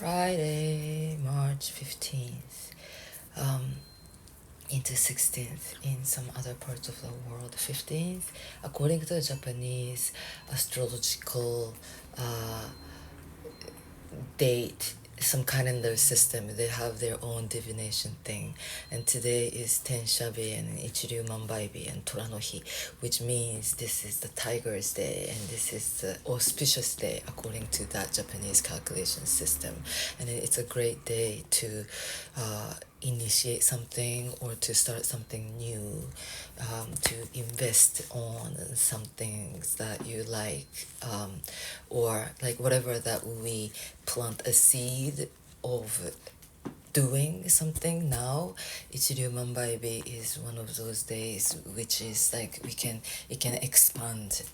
Friday, March 15th, into 16th in some other parts of the world. 15th, according to the Japanese astrological date, some calendar system, they have their own divination thing. And today is Tenshabi and Ichiryu Manbaibi and Toranohi, which means this is the Tiger's Day and this is the auspicious day according to that Japanese calculation system. And it's a great day to initiate something or to start something new, to invest on some things that you like, or like whatever that we plant a seed of doing something now. Ichiryu Manbaibi is one of those days which is like it can expand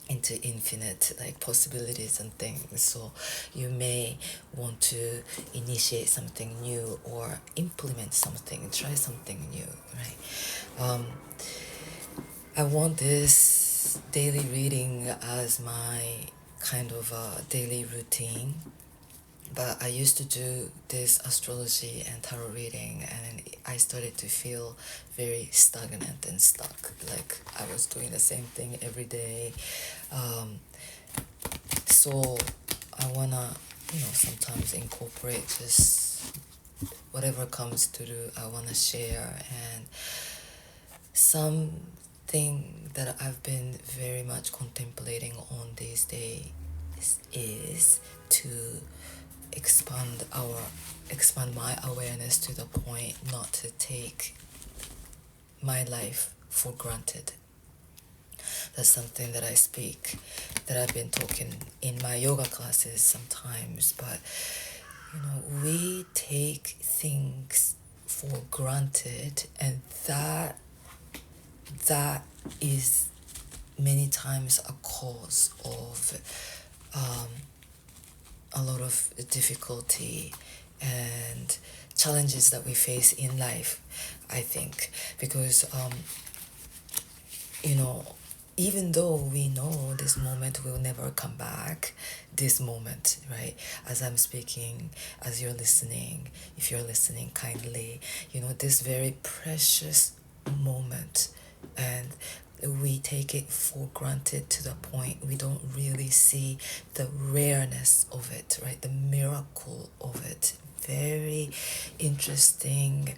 into infinite like possibilities and things. So you may want to initiate something new or implement something, try something new, right? I want this daily reading as my kind of daily routine, but I used to do this astrology and tarot reading and I started to feel very stagnant and stuck, like I was doing the same thing every day. So I wanna, sometimes incorporate just whatever comes through. I wanna share, and something that I've been very much contemplating on these days is to expand my awareness to the point not to take my life for granted. That's something that I speak, that I've been talking in my yoga classes sometimes, but we take things for granted, and that is many times a cause of a lot of difficulty and challenges that we face in life, I think, because even though we know this moment will never come back, this moment, right, as I'm speaking, as you're listening, if you're listening kindly, this very precious moment, and we take it for granted to the point we don't really see the rareness of it, right, the miracle of it. Very interesting,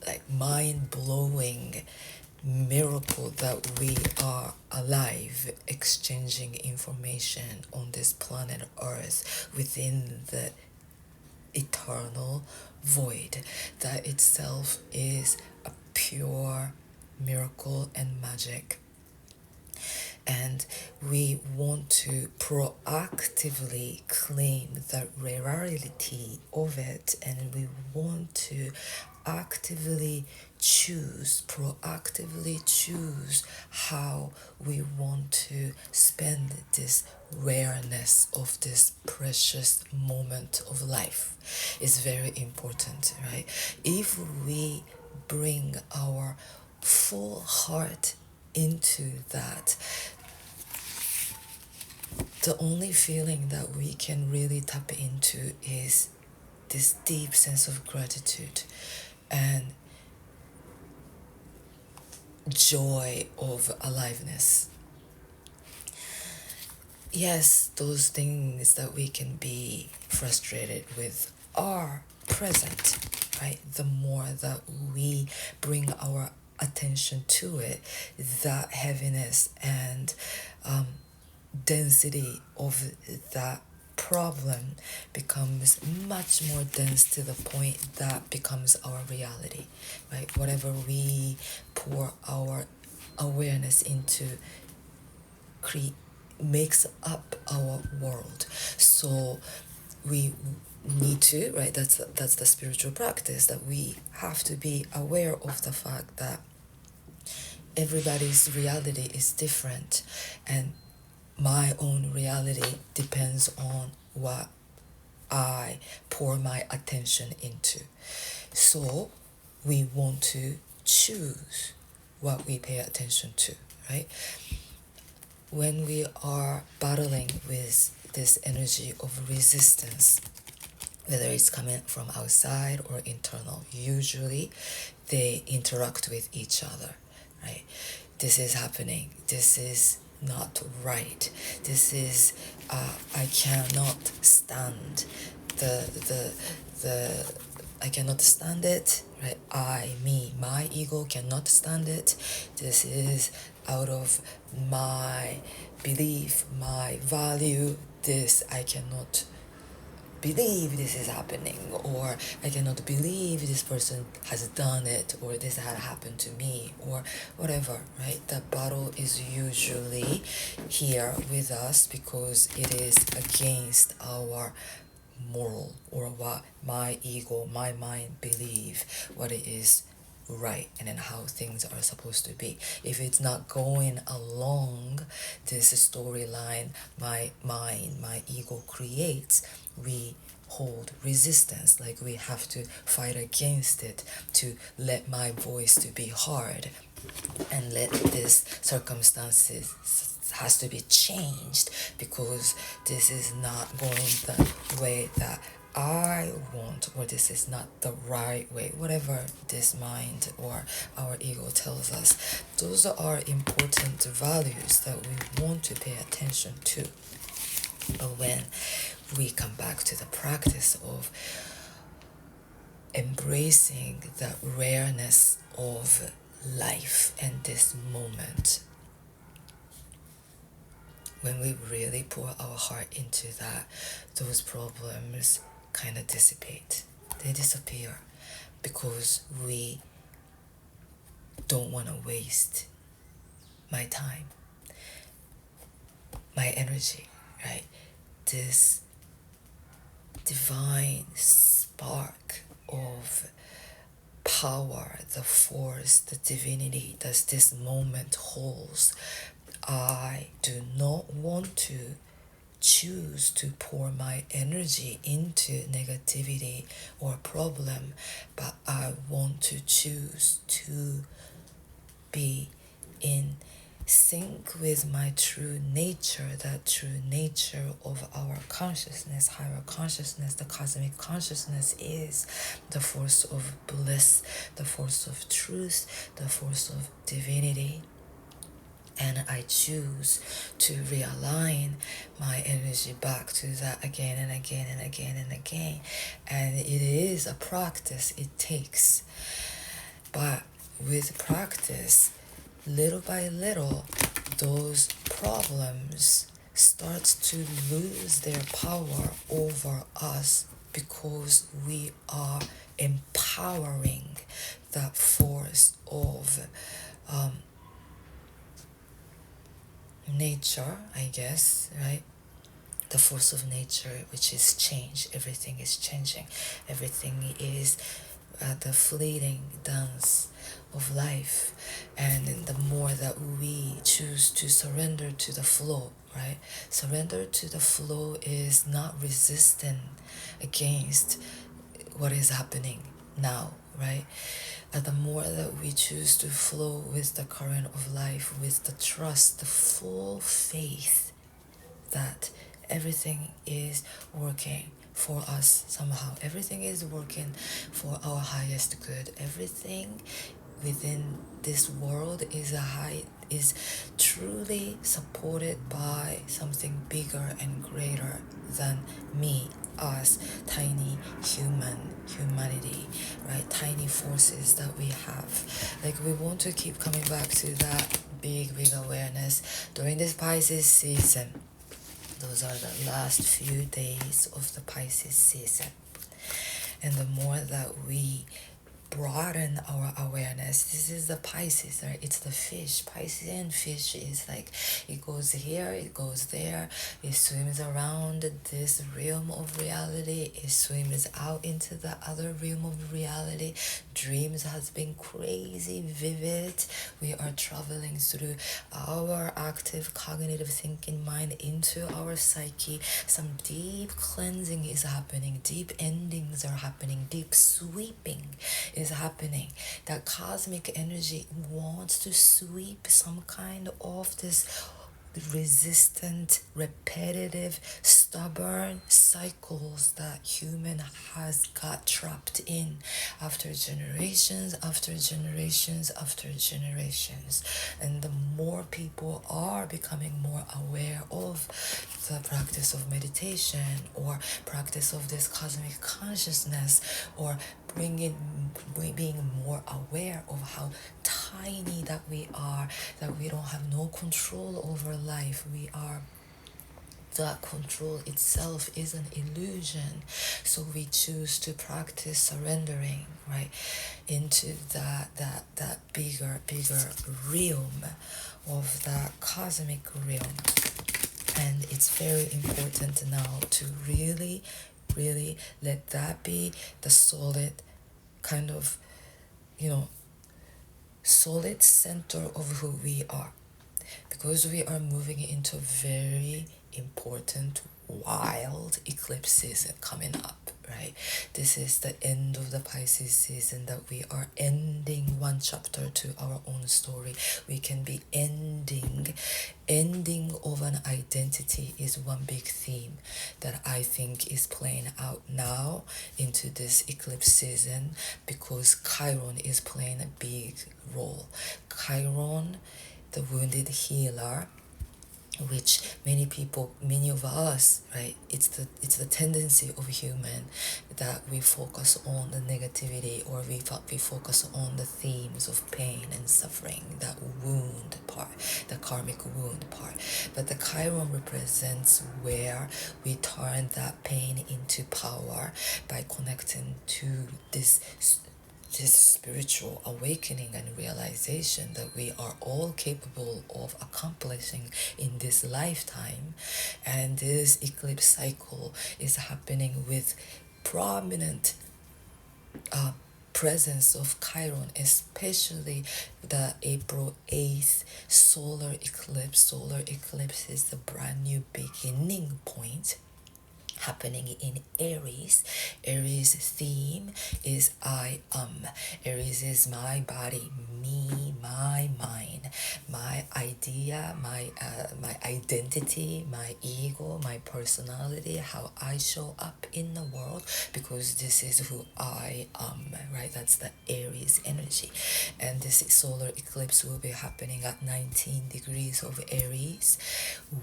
like mind-blowing miracle that we are alive, exchanging information on this planet Earth within the eternal void. That itself is a pure miracle and magic. And we want to proactively claim the rarity of it, and we want to proactively choose how we want to spend this rareness of this precious moment of life. Is very important, right? If we bring our full heart into that, the only feeling that we can really tap into is this deep sense of gratitude and joy of aliveness. Yes, those things that we can be frustrated with are present, right? The more that we bring our attention to it, that heaviness and density of that problem becomes much more dense to the point that becomes our reality, right? Whatever we pour our awareness into makes up our world. So we need to, right, that's the spiritual practice, that we have to be aware of the fact that everybody's reality is different, and my own reality depends on what I pour my attention into. So we want to choose what we pay attention to, right? when we are battling with this energy of resistance, whether it's coming from outside or internal, usually they interact with each other, right? This is happening. This is not right. This is, I cannot stand the I cannot stand it, right? My ego cannot stand it. This is out of my belief, my value. This I cannot believe this is happening, or I cannot believe this person has done it, or this had happened to me, or whatever, right? The battle is usually here with us because it is against our moral, or what my ego, my mind believe what it is right, and then how things are supposed to be. If it's not going along this storyline my mind, my ego creates, we hold resistance, like we have to fight against it to let my voice to be heard, and let this circumstances has to be changed because this is not going the way that I want, or this is not the right way, whatever this mind or our ego tells us. Those are important values that we want to pay attention to. But when we come back to the practice of embracing the rareness of life and this moment, when we really pour our heart into that, those problems kind of dissipate. They disappear because we don't want to waste my time, my energy, right? This divine spark of power, the force, the divinity that this moment holds. I do not want to choose to pour my energy into negativity or problem, but I want to choose to be in sync with my true nature, that true nature of our consciousness, higher consciousness. The cosmic consciousness is the force of bliss, the force of truth, the force of divinity. And I choose to realign my energy back to that again and again and again and again. And it is a practice it takes. But with practice, little by little, those problems start to lose their power over us because we are empowering that force of nature, I guess, right? The force of nature, which is change. Everything is changing. Everything is the fleeting dance of life. And the more that we choose to surrender to the flow, right? Surrender to the flow is not resisting against what is happening now, right? The more that we choose to flow with the current of life, with the trust, the full faith that everything is working for us somehow. Everything is working for our highest good. Everything within this world is truly supported by something bigger and greater than me, us, tiny humanity, right? Tiny forces that we have. Like, we want to keep coming back to that big awareness during this Pisces season. Those are the last few days of the Pisces season. And the more that we broaden our awareness, this is the Pisces, right? It's the fish. Piscean fish is like, it goes here, it goes there, it swims around this realm of reality, it swims out into the other realm of reality. Dreams has been crazy vivid. We are traveling through our active cognitive thinking mind into our psyche. Some deep cleansing is happening, deep endings are happening, deep sweeping is happening. That cosmic energy wants to sweep some kind of this resistant, repetitive, stubborn cycles that human has got trapped in after generations after generations after generations. And the more people are becoming more aware of the practice of meditation or practice of this cosmic consciousness, or being more aware of how tiny that we are, that we don't have no control over life. We are, that control itself is an illusion. So we choose to practice surrendering, right, into that bigger realm of that cosmic realm. And it's very important now to really let that be the solid kind of, solid center of who we are, because we are moving into very important wild eclipse season coming up, right? This is the end of the Pisces season, that we are ending one chapter to our own story. We can be ending of an identity is one big theme that I think is playing out now into this eclipse season, because Chiron is playing a big role. Chiron, the wounded healer, which many of us, right, it's the tendency of human that we focus on the negativity, or we focus on the themes of pain and suffering, that wound part, the karmic wound part. But the Chiron represents where we turn that pain into power by connecting to this spiritual awakening and realization that we are all capable of accomplishing in this lifetime. And this eclipse cycle is happening with prominent presence of Chiron, especially the April 8th solar eclipse. Solar eclipse is the brand new beginning point happening in Aries. Aries theme is I am. Aries is my body, me, my mind, my idea, my identity, my ego, my personality, how I show up in the world, because this is who I am, right? That's the Aries energy. And this solar eclipse will be happening at 19 degrees of Aries,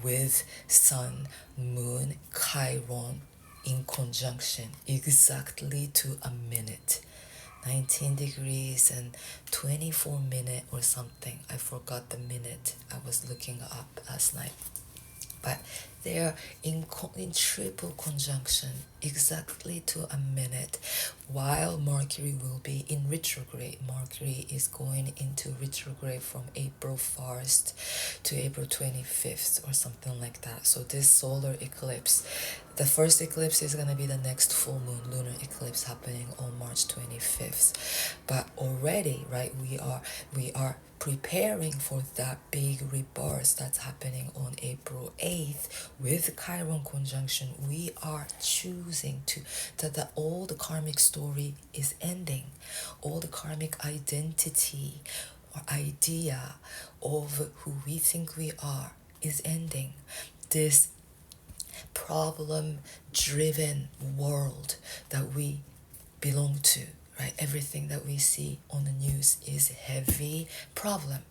with Sun, Moon, Chiron in conjunction exactly to a minute. 19 degrees and 24 minutes or something. I forgot the minute. I was looking up last night. But they are in triple conjunction exactly to a minute, while Mercury will be in retrograde. Mercury is going into retrograde from April 1st to April 25th or something like that. So this solar eclipse, the first eclipse is going to be the next full moon lunar eclipse happening on March 25th. But already, right, we are preparing for that big rebirth that's happening on April 8th with Chiron conjunction. We are choosing that the old karmic story is ending. All the karmic identity or idea of who we think we are is ending. This problem-driven world that we belong to, right? Everything that we see on the news is heavy problem.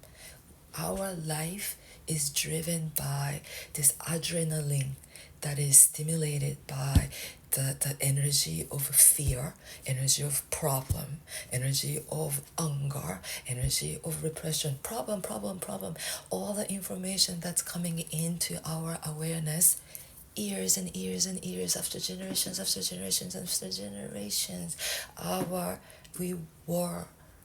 Our life is driven by this adrenaline that is stimulated by the energy of fear, energy of problem, energy of anger, energy of repression, problem. All the information that's coming into our awareness, years and years and years, after generations after generations after generations, we were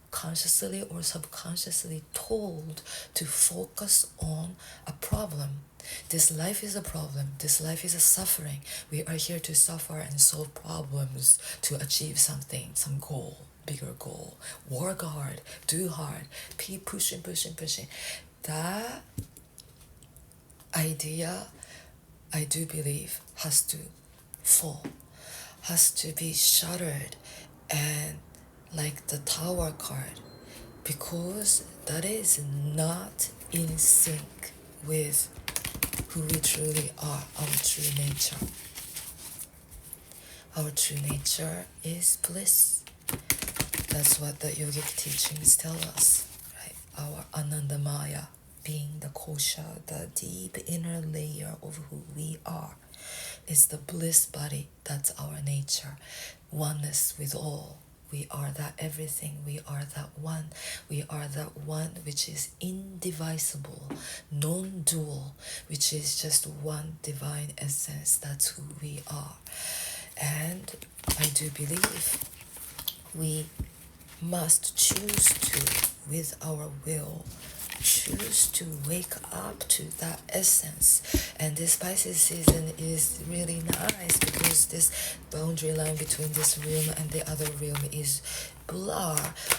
consciously or subconsciously told to focus on a problem. This life is a problem. This life is a suffering. We are here to suffer and solve problems to achieve something, some goal, bigger goal. Work hard, do hard, keep pushing. That idea, I do believe, has to fall, has to be shattered, and like the Tower card, because that is not in sync with who we truly are, our true nature. Our true nature is bliss. That's what the yogic teachings tell us, right? Our Anandamaya being the kosha, the deep inner layer of who we are, is the bliss body. That's our nature. Oneness with all. We are that everything. We are that one. We are that one which is indivisible, non-dual, which is just one divine essence. That's who we are. And I do believe we must choose to, with our will, choose to wake up to that essence. And this Pisces season is really nice because this boundary line between this realm and the other realm is blur.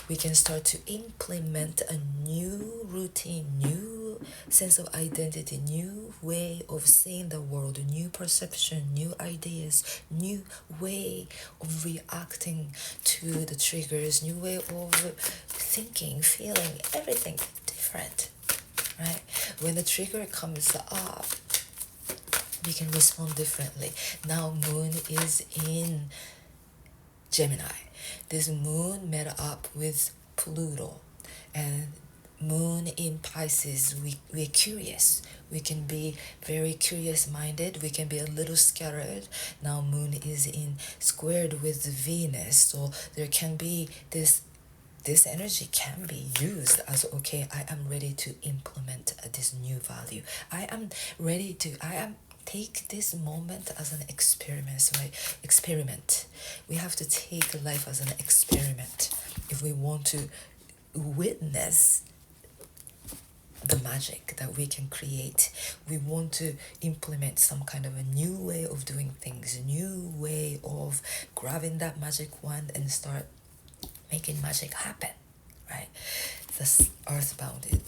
We can start to implement a new routine, new sense of identity, new way of seeing the world, new perception, new ideas, new way of reacting to the triggers, new way of thinking, feeling, everything different, right? When the trigger comes up, we can respond differently. Now moon is in Gemini. This moon met up with Pluto, and moon in Pisces, we're curious. We can be very curious minded. We can be a little scattered. Now moon is in squared with Venus, so there can be this energy can be used as, okay, I am ready to implement this new value. I am take this moment as an experiment, right? Experiment. We have to take life as an experiment if we want to witness the magic that we can create. We want to implement some kind of a new way of doing things, a new way of grabbing that magic wand and start making magic happen, right? This earth-bounded.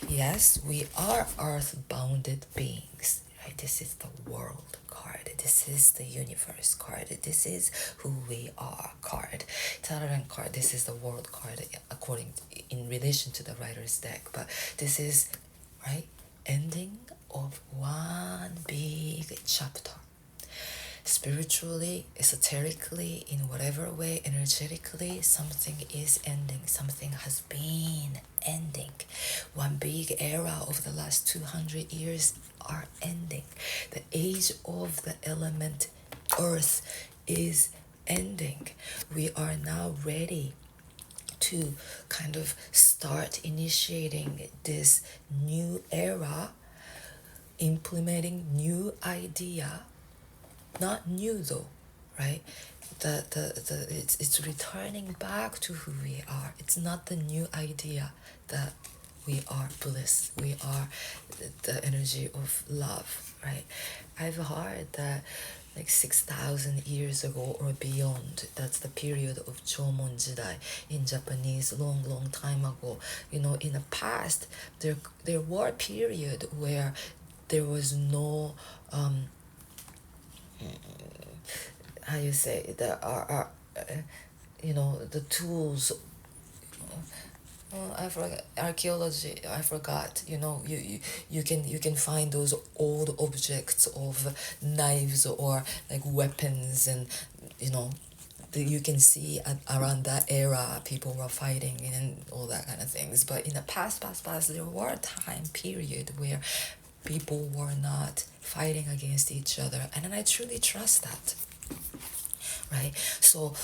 Yes, we are earth-bounded beings, right? This is the world card. This is the universe card. This is who we are card. Tarot card. This is the world card according in relation to the writer's deck. But this is, right, ending of one big chapter. Spiritually, esoterically, in whatever way, energetically, something is ending. Something has been ending. One big era of the last 200 years are ending. The age of the element earth is ending. We are now ready to kind of start initiating this new era, implementing new idea. Not new though, right? It's returning back to who we are. It's not the new idea that we are bliss. We are the energy of love, right? I've heard that like 6,000 years ago or beyond, that's the period of Chomon Jidai in Japanese, long time ago. You know, in the past, there were a period where there was no how you say, there are you know, the tools. I forgot archaeology. I forgot. You know, you can find those old objects of knives or like weapons, and you know, you can see around that era people were fighting and all that kind of things. But in the past, there were a time period where people were not fighting against each other, and I truly trust that, right? So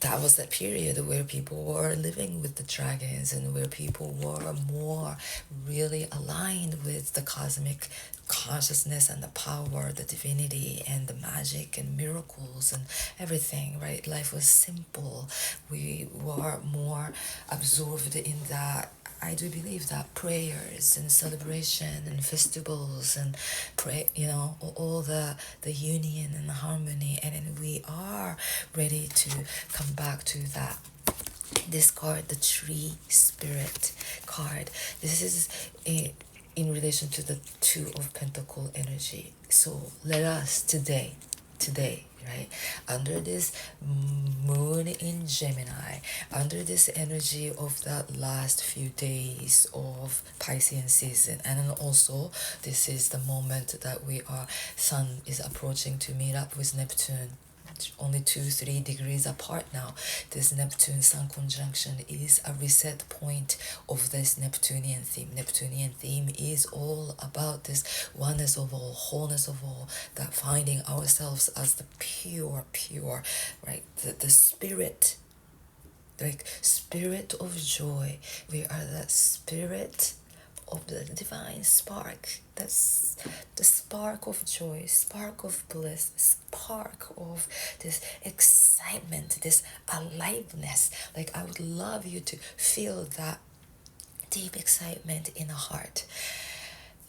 that was that period where people were living with the dragons and where people were more really aligned with the cosmic consciousness and the power, the divinity and the magic and miracles and everything, right? Life was simple. We were more absorbed in that. I do believe that prayers and celebration and festivals and pray, you know, all the union and the harmony, and then we are ready to come back to that. This card, the tree spirit card, this is in relation to the Two of Pentacle energy. So let us today, right? Under this moon in Gemini, under this energy of that last few days of Piscean season, and then also this is the moment that Sun is approaching to meet up with Neptune. Only 2-3 degrees apart now. This Neptune Sun conjunction is a reset point of this Neptunian theme. Neptunian theme is all about this oneness of all, wholeness of all, that finding ourselves as the pure, right? The spirit, like spirit of joy. We are that spirit of the divine spark. That's the spark of joy, spark of bliss, spark of this excitement, this aliveness. Like, I would love you to feel that deep excitement in the heart.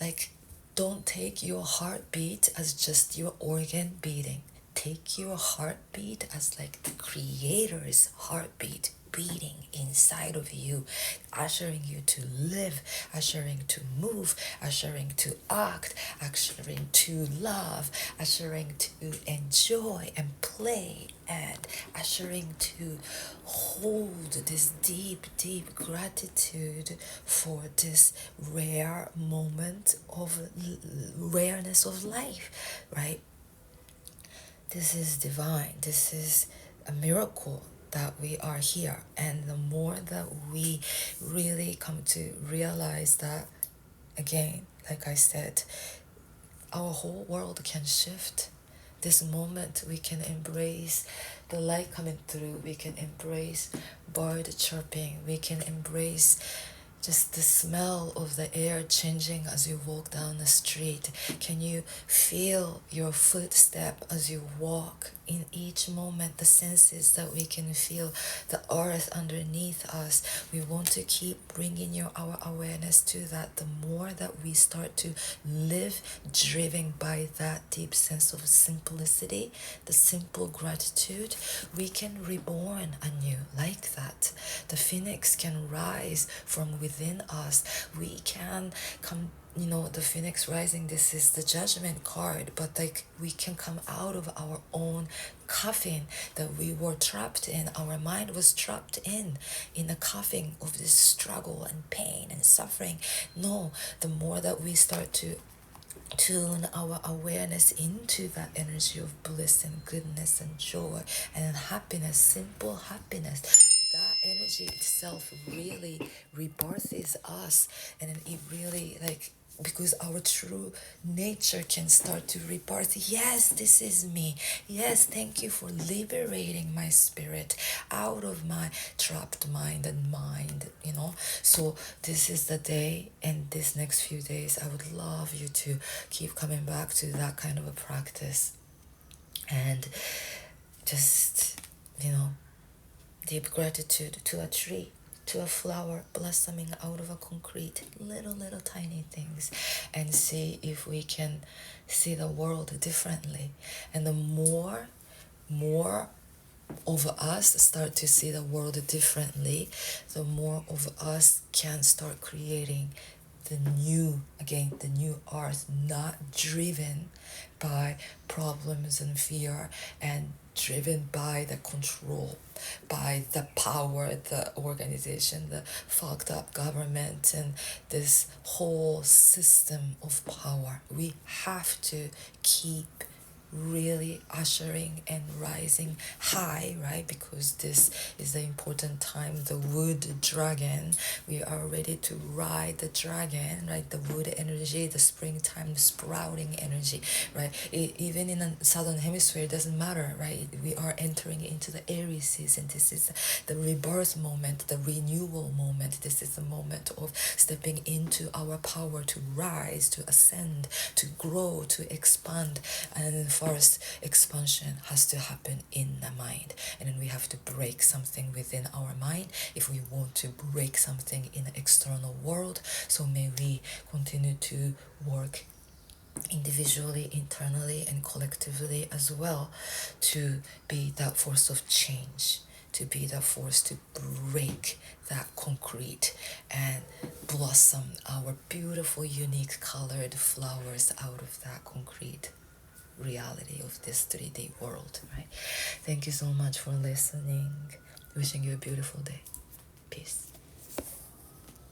Like, don't take your heartbeat as just your organ beating. Take your heartbeat as like the creator's heartbeat beating inside of you, ushering you to live, ushering to move, ushering to act, ushering to love, ushering to enjoy and play, and ushering to hold this deep, deep gratitude for this rare moment of rareness of life, right? This is divine. This is a miracle that we are here. And the more that we really come to realize that, again, like I said, our whole world can shift. This moment we can embrace the light coming through. We can embrace bird chirping. We can embrace just the smell of the air changing as you walk down the street. Can you feel your footstep as you walk? In each moment, the senses that we can feel, the earth underneath us. We want to keep bringing our awareness to that. The more that we start to live driven by that deep sense of simplicity, the simple gratitude, we can reborn anew like that. The phoenix can rise from within us. We can come, the phoenix rising, this is the judgment card, but like we can come out of our own coffin that we were trapped in. Our mind was trapped in the coffin of this struggle and pain and suffering. No, the more that we start to tune our awareness into that energy of bliss and goodness and joy and happiness, simple happiness, that energy itself really rebirths us, and it really, like, because our true nature can start to rebirth. Yes, this is me. Yes, thank you for liberating my spirit out of my trapped mind and mind. So this is the day, and this next few days I would love you to keep coming back to that kind of a practice, and just deep gratitude to a tree, to a flower blossoming out of a concrete, little tiny things, and see if we can see the world differently. And the more of us start to see the world differently, the more of us can start creating the new earth, not driven by problems and fear, and driven by the control, by the power, the organization, the fucked up government, and this whole system of power. We have to keep really ushering and rising high, right? Because this is the important time, the wood dragon. We are ready to ride the dragon, right? The wood energy, the springtime sprouting energy, right? Even in the southern hemisphere, it doesn't matter, right? We are entering into the Aries season. This is the rebirth moment, the renewal moment. This is the moment of stepping into our power to rise, to ascend, to grow, to expand. And first, expansion has to happen in the mind, and then we have to break something within our mind if we want to break something in the external world. So may we continue to work individually, internally, and collectively as well, to be that force of change, to be that force to break that concrete and blossom our beautiful, unique colored flowers out of that concrete. reality of this 3D world, right? Thank you so much for listening. Wishing you a beautiful day. Peace.